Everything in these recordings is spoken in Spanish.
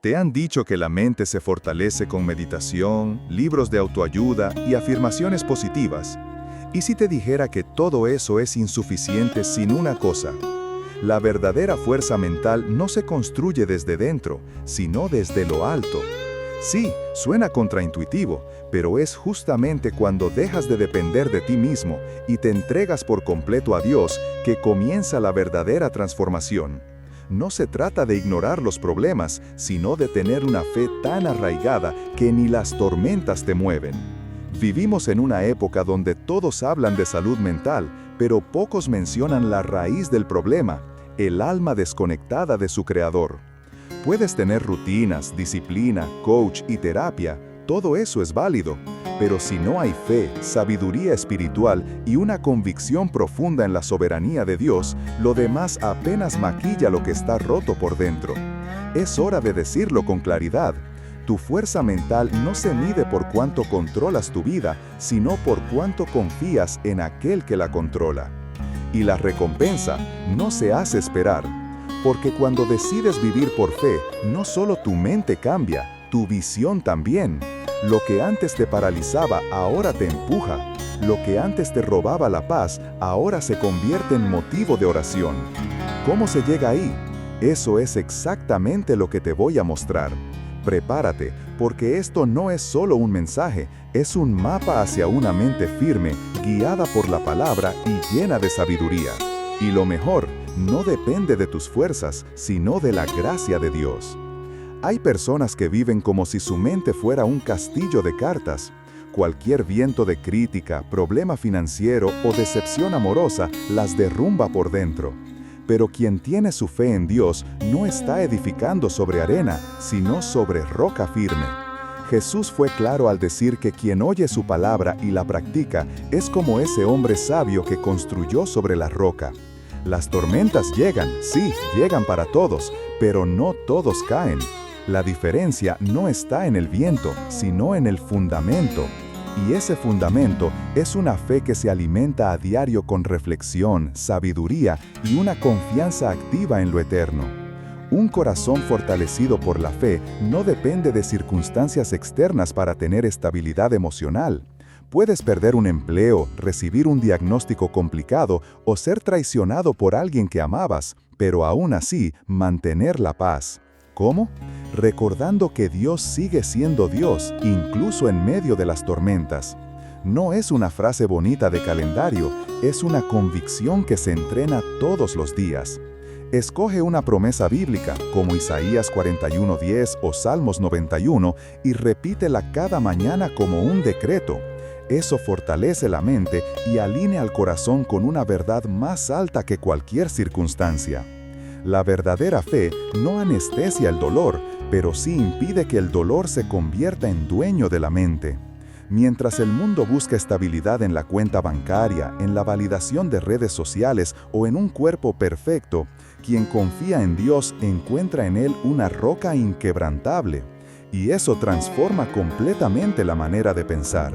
Te han dicho que la mente se fortalece con meditación, libros de autoayuda y afirmaciones positivas. ¿Y si te dijera que todo eso es insuficiente sin una cosa? La verdadera fuerza mental no se construye desde dentro, sino desde lo alto. Sí, suena contraintuitivo, pero es justamente cuando dejas de depender de ti mismo y te entregas por completo a Dios que comienza la verdadera transformación. No se trata de ignorar los problemas, sino de tener una fe tan arraigada que ni las tormentas te mueven. Vivimos en una época donde todos hablan de salud mental, pero pocos mencionan la raíz del problema, el alma desconectada de su creador. Puedes tener rutinas, disciplina, coach y terapia, todo eso es válido, pero si no hay fe, sabiduría espiritual y una convicción profunda en la soberanía de Dios, lo demás apenas maquilla lo que está roto por dentro. Es hora de decirlo con claridad. Tu fuerza mental no se mide por cuánto controlas tu vida, sino por cuánto confías en aquel que la controla. Y la recompensa no se hace esperar, porque cuando decides vivir por fe, no solo tu mente cambia, tu visión también. Lo que antes te paralizaba ahora te empuja. Lo que antes te robaba la paz ahora se convierte en motivo de oración. ¿Cómo se llega ahí? Eso es exactamente lo que te voy a mostrar. Prepárate, porque esto no es solo un mensaje, es un mapa hacia una mente firme, guiada por la palabra y llena de sabiduría. Y lo mejor, no depende de tus fuerzas, sino de la gracia de Dios. Hay personas que viven como si su mente fuera un castillo de cartas. Cualquier viento de crítica, problema financiero o decepción amorosa las derrumba por dentro. Pero quien tiene su fe en Dios no está edificando sobre arena, sino sobre roca firme. Jesús fue claro al decir que quien oye su palabra y la practica es como ese hombre sabio que construyó sobre la roca. Las tormentas llegan, sí, llegan para todos, pero no todos caen. La diferencia no está en el viento, sino en el fundamento. Y ese fundamento es una fe que se alimenta a diario con reflexión, sabiduría y una confianza activa en lo eterno. Un corazón fortalecido por la fe no depende de circunstancias externas para tener estabilidad emocional. Puedes perder un empleo, recibir un diagnóstico complicado o ser traicionado por alguien que amabas, pero aún así mantener la paz. ¿Cómo? Recordando que Dios sigue siendo Dios, incluso en medio de las tormentas. No es una frase bonita de calendario, es una convicción que se entrena todos los días. Escoge una promesa bíblica, como Isaías 41:10 o Salmos 91, y repítela cada mañana como un decreto. Eso fortalece la mente y alinea al corazón con una verdad más alta que cualquier circunstancia. La verdadera fe no anestesia el dolor, pero sí impide que el dolor se convierta en dueño de la mente. Mientras el mundo busca estabilidad en la cuenta bancaria, en la validación de redes sociales o en un cuerpo perfecto, quien confía en Dios encuentra en Él una roca inquebrantable. Y eso transforma completamente la manera de pensar.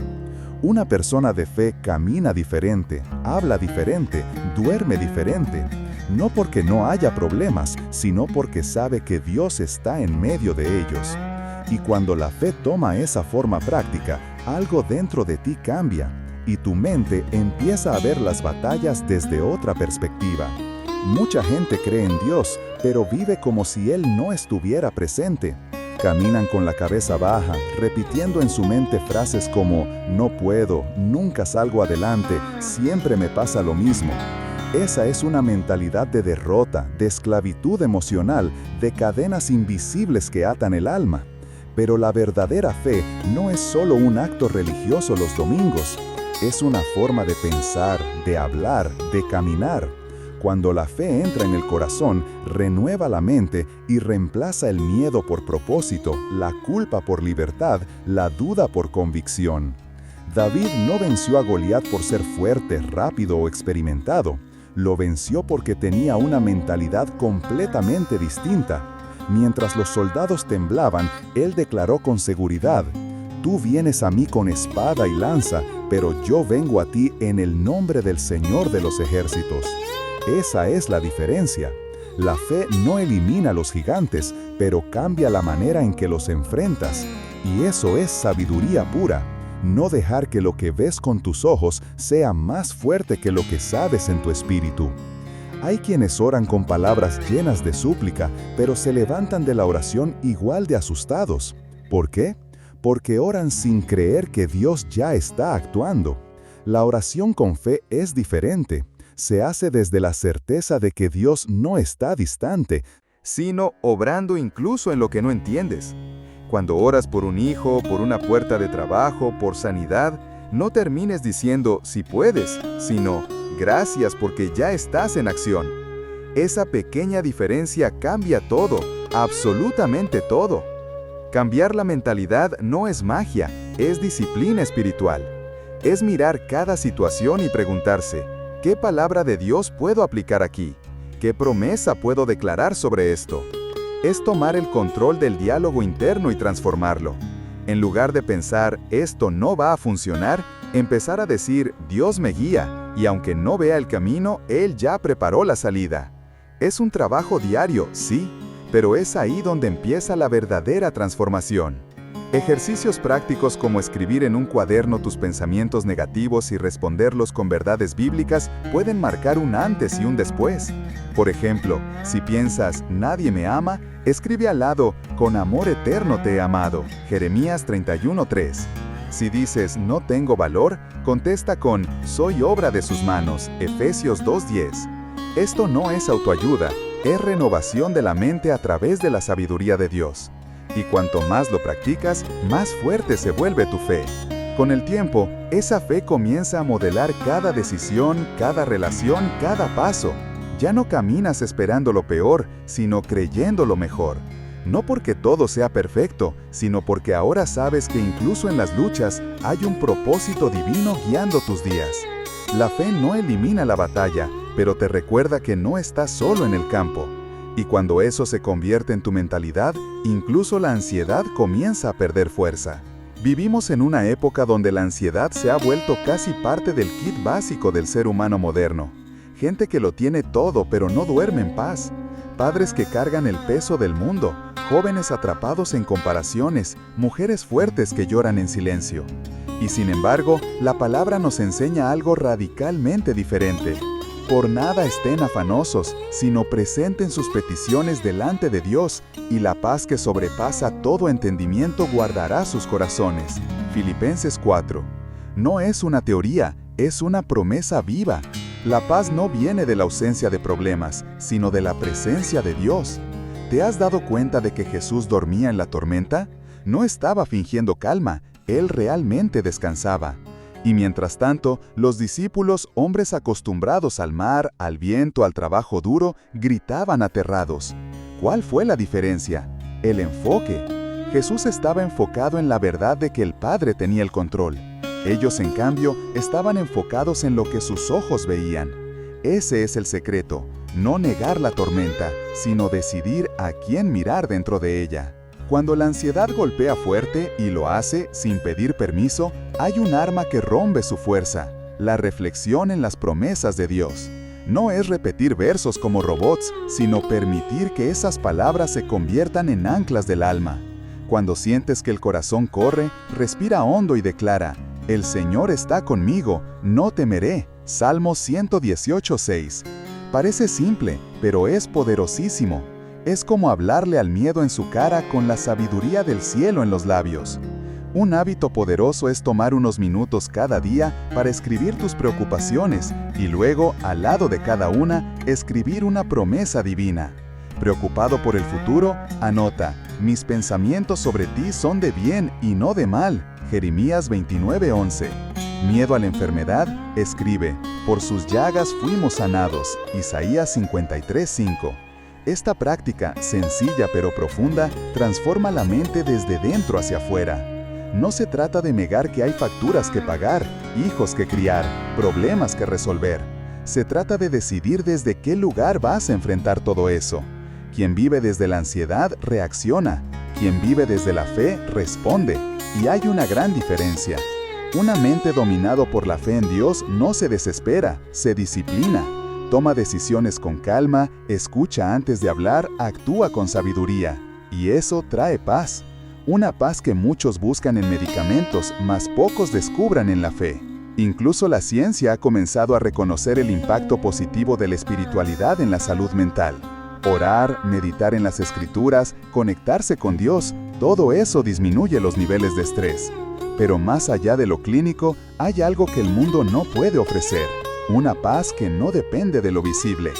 Una persona de fe camina diferente, habla diferente, duerme diferente. No porque no haya problemas, sino porque sabe que Dios está en medio de ellos. Y cuando la fe toma esa forma práctica, algo dentro de ti cambia, y tu mente empieza a ver las batallas desde otra perspectiva. Mucha gente cree en Dios, pero vive como si Él no estuviera presente. Caminan con la cabeza baja, repitiendo en su mente frases como «no puedo», «nunca salgo adelante», «siempre me pasa lo mismo». Esa es una mentalidad de derrota, de esclavitud emocional, de cadenas invisibles que atan el alma. Pero la verdadera fe no es solo un acto religioso los domingos, es una forma de pensar, de hablar, de caminar. Cuando la fe entra en el corazón, renueva la mente y reemplaza el miedo por propósito, la culpa por libertad, la duda por convicción. David no venció a Goliat por ser fuerte, rápido o experimentado. Lo venció porque tenía una mentalidad completamente distinta. Mientras los soldados temblaban, él declaró con seguridad: «Tú vienes a mí con espada y lanza, pero yo vengo a ti en el nombre del Señor de los ejércitos». Esa es la diferencia. La fe no elimina los gigantes, pero cambia la manera en que los enfrentas. Y eso es sabiduría pura. No dejar que lo que ves con tus ojos sea más fuerte que lo que sabes en tu espíritu. Hay quienes oran con palabras llenas de súplica, pero se levantan de la oración igual de asustados. ¿Por qué? Porque oran sin creer que Dios ya está actuando. La oración con fe es diferente. Se hace desde la certeza de que Dios no está distante, sino obrando incluso en lo que no entiendes. Cuando oras por un hijo, por una puerta de trabajo, por sanidad, no termines diciendo si puedes, sino gracias porque ya estás en acción. Esa pequeña diferencia cambia todo, absolutamente todo. Cambiar la mentalidad no es magia, es disciplina espiritual. Es mirar cada situación y preguntarse, ¿qué palabra de Dios puedo aplicar aquí? ¿Qué promesa puedo declarar sobre esto? Es tomar el control del diálogo interno y transformarlo. En lugar de pensar, esto no va a funcionar, empezar a decir, Dios me guía, y aunque no vea el camino, Él ya preparó la salida. Es un trabajo diario, sí, pero es ahí donde empieza la verdadera transformación. Ejercicios prácticos como escribir en un cuaderno tus pensamientos negativos y responderlos con verdades bíblicas pueden marcar un antes y un después. Por ejemplo, si piensas, nadie me ama, escribe al lado, con amor eterno te he amado, Jeremías 31:3. Si dices, no tengo valor, contesta con, soy obra de sus manos, Efesios 2:10. Esto no es autoayuda, es renovación de la mente a través de la sabiduría de Dios. Y cuanto más lo practicas, más fuerte se vuelve tu fe. Con el tiempo, esa fe comienza a modelar cada decisión, cada relación, cada paso. Ya no caminas esperando lo peor, sino creyendo lo mejor. No porque todo sea perfecto, sino porque ahora sabes que incluso en las luchas hay un propósito divino guiando tus días. La fe no elimina la batalla, pero te recuerda que no estás solo en el campo. Y cuando eso se convierte en tu mentalidad, incluso la ansiedad comienza a perder fuerza. Vivimos en una época donde la ansiedad se ha vuelto casi parte del kit básico del ser humano moderno. Gente que lo tiene todo pero no duerme en paz. Padres que cargan el peso del mundo, jóvenes atrapados en comparaciones, mujeres fuertes que lloran en silencio. Y sin embargo, la palabra nos enseña algo radicalmente diferente. Por nada estén afanosos, sino presenten sus peticiones delante de Dios, y la paz que sobrepasa todo entendimiento guardará sus corazones. Filipenses 4. No es una teoría, es una promesa viva. La paz no viene de la ausencia de problemas, sino de la presencia de Dios. ¿Te has dado cuenta de que Jesús dormía en la tormenta? No estaba fingiendo calma, Él realmente descansaba. Y mientras tanto, los discípulos, hombres acostumbrados al mar, al viento, al trabajo duro, gritaban aterrados. ¿Cuál fue la diferencia? El enfoque. Jesús estaba enfocado en la verdad de que el Padre tenía el control. Ellos, en cambio, estaban enfocados en lo que sus ojos veían. Ese es el secreto, no negar la tormenta, sino decidir a quién mirar dentro de ella. Cuando la ansiedad golpea fuerte y lo hace sin pedir permiso, hay un arma que rompe su fuerza, la reflexión en las promesas de Dios. No es repetir versos como robots, sino permitir que esas palabras se conviertan en anclas del alma. Cuando sientes que el corazón corre, respira hondo y declara, el Señor está conmigo, no temeré. Salmo 118:6. Parece simple, pero es poderosísimo. Es como hablarle al miedo en su cara con la sabiduría del cielo en los labios. Un hábito poderoso es tomar unos minutos cada día para escribir tus preocupaciones y luego, al lado de cada una, escribir una promesa divina. Preocupado por el futuro, anota, mis pensamientos sobre ti son de bien y no de mal. Jeremías 29:11. Miedo a la enfermedad, escribe, por sus llagas fuimos sanados. Isaías 53:5. Esta práctica, sencilla pero profunda, transforma la mente desde dentro hacia afuera. No se trata de negar que hay facturas que pagar, hijos que criar, problemas que resolver. Se trata de decidir desde qué lugar vas a enfrentar todo eso. Quien vive desde la ansiedad, reacciona. Quien vive desde la fe, responde. Y hay una gran diferencia. Una mente dominada por la fe en Dios no se desespera, se disciplina. Toma decisiones con calma, escucha antes de hablar, actúa con sabiduría. Y eso trae paz. Una paz que muchos buscan en medicamentos, mas pocos descubran en la fe. Incluso la ciencia ha comenzado a reconocer el impacto positivo de la espiritualidad en la salud mental. Orar, meditar en las escrituras, conectarse con Dios, todo eso disminuye los niveles de estrés. Pero más allá de lo clínico, hay algo que el mundo no puede ofrecer, una paz que no depende de lo visible.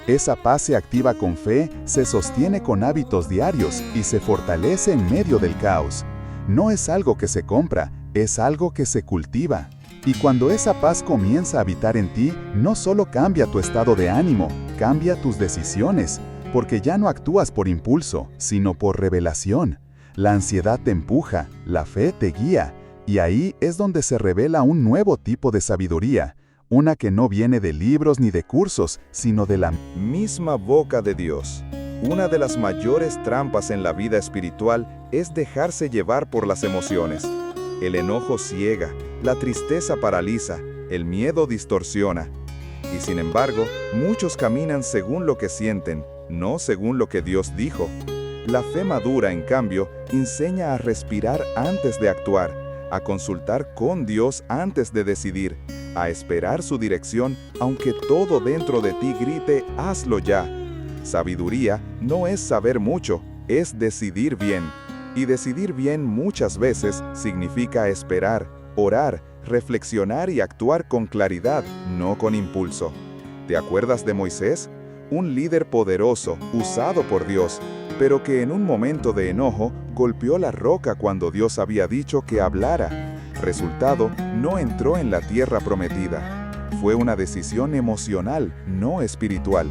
Esa paz se activa con fe, se sostiene con hábitos diarios y se fortalece en medio del caos. No es algo que se compra, es algo que se cultiva. Y cuando esa paz comienza a habitar en ti, no solo cambia tu estado de ánimo, cambia tus decisiones, porque ya no actúas por impulso, sino por revelación. La ansiedad te empuja, la fe te guía, y ahí es donde se revela un nuevo tipo de sabiduría, una que no viene de libros ni de cursos, sino de la misma boca de Dios. Una de las mayores trampas en la vida espiritual es dejarse llevar por las emociones. El enojo ciega, la tristeza paraliza, el miedo distorsiona. Y sin embargo, muchos caminan según lo que sienten, no según lo que Dios dijo. La fe madura, en cambio, enseña a respirar antes de actuar, a consultar con Dios antes de decidir, a esperar su dirección, aunque todo dentro de ti grite, hazlo ya. Sabiduría no es saber mucho, es decidir bien. Y decidir bien muchas veces significa esperar, orar, reflexionar y actuar con claridad, no con impulso. ¿Te acuerdas de Moisés? Un líder poderoso, usado por Dios, pero que en un momento de enojo golpeó la roca cuando Dios había dicho que hablara. Resultado, no entró en la tierra prometida. Fue una decisión emocional, no espiritual.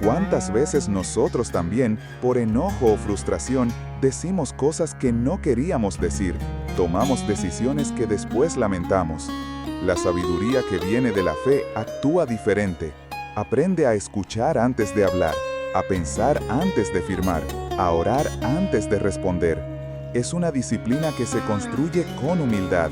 ¿Cuántas veces nosotros también, por enojo o frustración, decimos cosas que no queríamos decir? Tomamos decisiones que después lamentamos. La sabiduría que viene de la fe actúa diferente. Aprende a escuchar antes de hablar, a pensar antes de firmar, a orar antes de responder. Es una disciplina que se construye con humildad.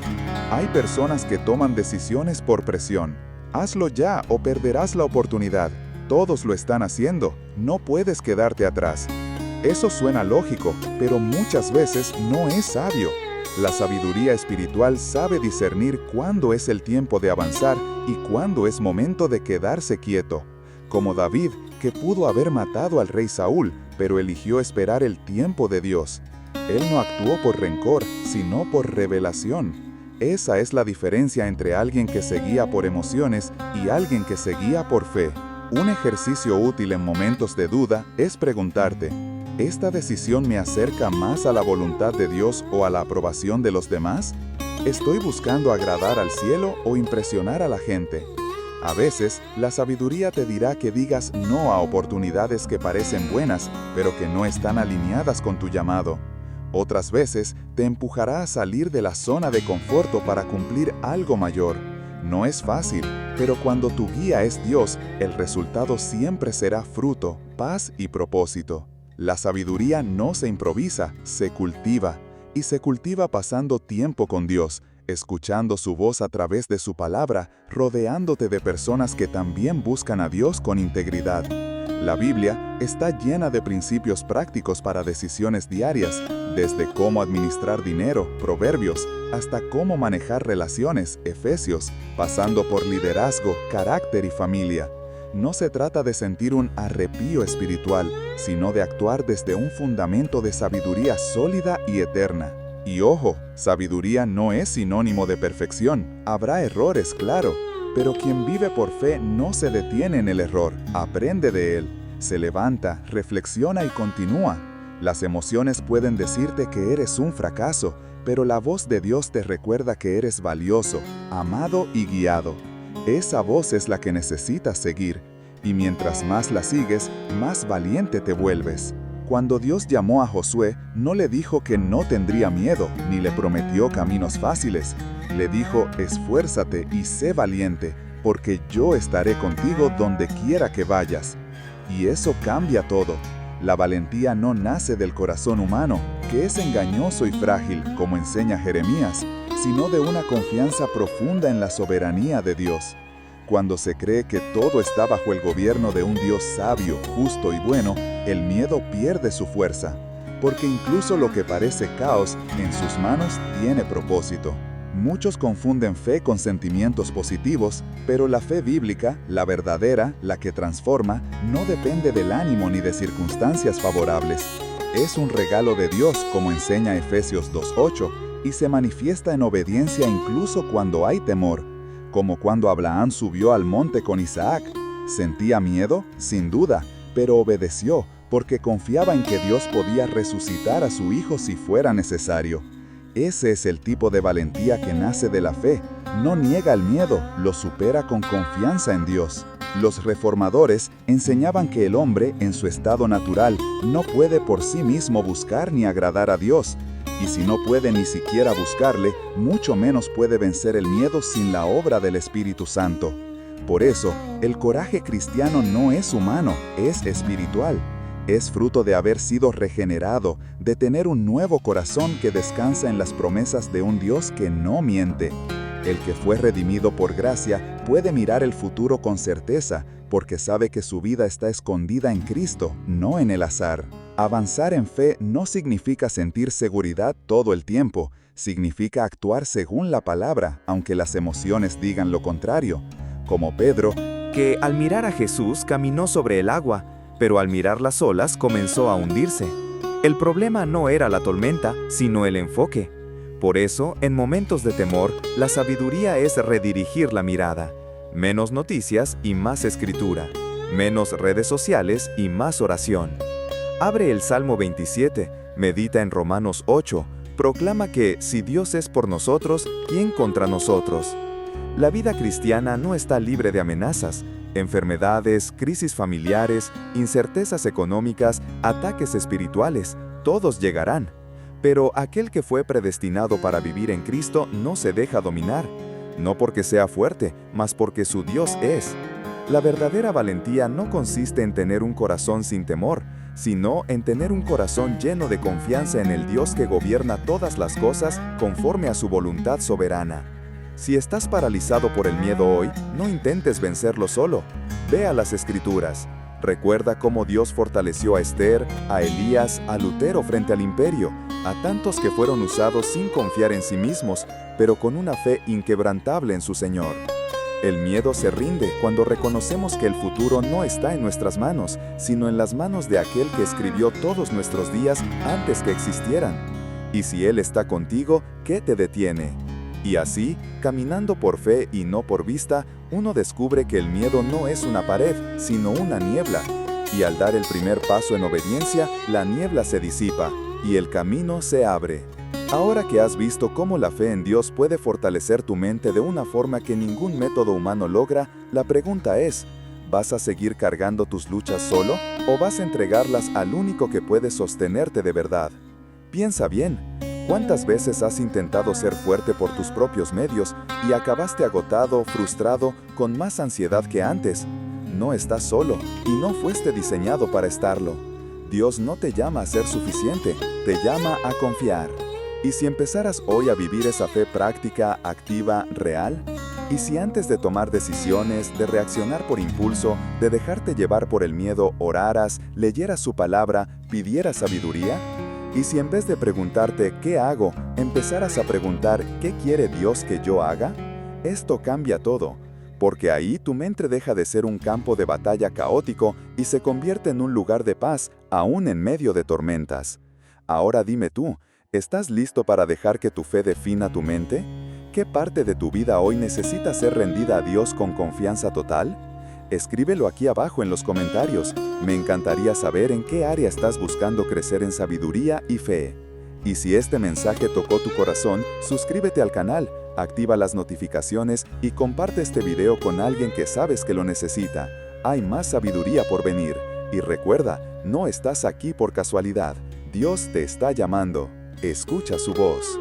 Hay personas que toman decisiones por presión. Hazlo ya o perderás la oportunidad. Todos lo están haciendo, no puedes quedarte atrás. Eso suena lógico, pero muchas veces no es sabio. La sabiduría espiritual sabe discernir cuándo es el tiempo de avanzar y cuándo es momento de quedarse quieto. Como David, que pudo haber matado al rey Saúl, pero eligió esperar el tiempo de Dios. Él no actuó por rencor, sino por revelación. Esa es la diferencia entre alguien que se guía por emociones y alguien que se guía por fe. Un ejercicio útil en momentos de duda es preguntarte, ¿esta decisión me acerca más a la voluntad de Dios o a la aprobación de los demás? ¿Estoy buscando agradar al cielo o impresionar a la gente? A veces, la sabiduría te dirá que digas no a oportunidades que parecen buenas, pero que no están alineadas con tu llamado. Otras veces, te empujará a salir de la zona de confort para cumplir algo mayor. No es fácil, pero cuando tu guía es Dios, el resultado siempre será fruto, paz y propósito. La sabiduría no se improvisa, se cultiva. Y se cultiva pasando tiempo con Dios, escuchando su voz a través de su palabra, rodeándote de personas que también buscan a Dios con integridad. La Biblia está llena de principios prácticos para decisiones diarias, desde cómo administrar dinero, Proverbios, hasta cómo manejar relaciones, Efesios, pasando por liderazgo, carácter y familia. No se trata de sentir un arrepío espiritual, sino de actuar desde un fundamento de sabiduría sólida y eterna. Y ojo, sabiduría no es sinónimo de perfección. Habrá errores, claro, pero quien vive por fe no se detiene en el error, aprende de él, se levanta, reflexiona y continúa. Las emociones pueden decirte que eres un fracaso, pero la voz de Dios te recuerda que eres valioso, amado y guiado. Esa voz es la que necesitas seguir, y mientras más la sigues, más valiente te vuelves. Cuando Dios llamó a Josué, no le dijo que no tendría miedo, ni le prometió caminos fáciles. Le dijo, esfuérzate y sé valiente, porque yo estaré contigo donde quiera que vayas. Y eso cambia todo. La valentía no nace del corazón humano, que es engañoso y frágil, como enseña Jeremías, sino de una confianza profunda en la soberanía de Dios. Cuando se cree que todo está bajo el gobierno de un Dios sabio, justo y bueno, el miedo pierde su fuerza, porque incluso lo que parece caos en sus manos tiene propósito. Muchos confunden fe con sentimientos positivos, pero la fe bíblica, la verdadera, la que transforma, no depende del ánimo ni de circunstancias favorables. Es un regalo de Dios, como enseña Efesios 2:8, y se manifiesta en obediencia incluso cuando hay temor, como cuando Abraham subió al monte con Isaac. ¿Sentía miedo? Sin duda, pero obedeció, porque confiaba en que Dios podía resucitar a su hijo si fuera necesario. Ese es el tipo de valentía que nace de la fe. No niega el miedo, lo supera con confianza en Dios. Los reformadores enseñaban que el hombre, en su estado natural, no puede por sí mismo buscar ni agradar a Dios. Y si no puede ni siquiera buscarle, mucho menos puede vencer el miedo sin la obra del Espíritu Santo. Por eso, el coraje cristiano no es humano, es espiritual. Es fruto de haber sido regenerado, de tener un nuevo corazón que descansa en las promesas de un Dios que no miente. El que fue redimido por gracia puede mirar el futuro con certeza, porque sabe que su vida está escondida en Cristo, no en el azar. Avanzar en fe no significa sentir seguridad todo el tiempo, significa actuar según la palabra, aunque las emociones digan lo contrario. Como Pedro, que al mirar a Jesús caminó sobre el agua, pero al mirar las olas comenzó a hundirse. El problema no era la tormenta, sino el enfoque. Por eso, en momentos de temor, la sabiduría es redirigir la mirada. Menos noticias y más escritura. Menos redes sociales y más oración. Abre el Salmo 27, medita en Romanos 8, proclama que si Dios es por nosotros, ¿quién contra nosotros? La vida cristiana no está libre de amenazas. Enfermedades, crisis familiares, incertezas económicas, ataques espirituales, todos llegarán. Pero aquel que fue predestinado para vivir en Cristo no se deja dominar, no porque sea fuerte, mas porque su Dios es. La verdadera valentía no consiste en tener un corazón sin temor, sino en tener un corazón lleno de confianza en el Dios que gobierna todas las cosas conforme a su voluntad soberana. Si estás paralizado por el miedo hoy, no intentes vencerlo solo. Ve a las Escrituras. Recuerda cómo Dios fortaleció a Esther, a Elías, a Lutero frente al imperio, a tantos que fueron usados sin confiar en sí mismos, pero con una fe inquebrantable en su Señor. El miedo se rinde cuando reconocemos que el futuro no está en nuestras manos, sino en las manos de aquel que escribió todos nuestros días antes que existieran. Y si Él está contigo, ¿qué te detiene? Y así, caminando por fe y no por vista, uno descubre que el miedo no es una pared, sino una niebla. Y al dar el primer paso en obediencia, la niebla se disipa y el camino se abre. Ahora que has visto cómo la fe en Dios puede fortalecer tu mente de una forma que ningún método humano logra, la pregunta es, ¿vas a seguir cargando tus luchas solo o vas a entregarlas al único que puede sostenerte de verdad? Piensa bien. ¿Cuántas veces has intentado ser fuerte por tus propios medios y acabaste agotado, frustrado, con más ansiedad que antes? No estás solo y no fuiste diseñado para estarlo. Dios no te llama a ser suficiente, te llama a confiar. ¿Y si empezaras hoy a vivir esa fe práctica, activa, real? ¿Y si antes de tomar decisiones, de reaccionar por impulso, de dejarte llevar por el miedo, oraras, leyeras su palabra, pidieras sabiduría? ¿Y si en vez de preguntarte ¿qué hago?, empezaras a preguntar ¿qué quiere Dios que yo haga? Esto cambia todo, porque ahí tu mente deja de ser un campo de batalla caótico y se convierte en un lugar de paz, aún en medio de tormentas. Ahora dime tú, ¿estás listo para dejar que tu fe defina tu mente? ¿Qué parte de tu vida hoy necesita ser rendida a Dios con confianza total? Escríbelo aquí abajo en los comentarios. Me encantaría saber en qué área estás buscando crecer en sabiduría y fe. Y si este mensaje tocó tu corazón, suscríbete al canal, activa las notificaciones y comparte este video con alguien que sabes que lo necesita. Hay más sabiduría por venir. Y recuerda, no estás aquí por casualidad. Dios te está llamando. Escucha su voz.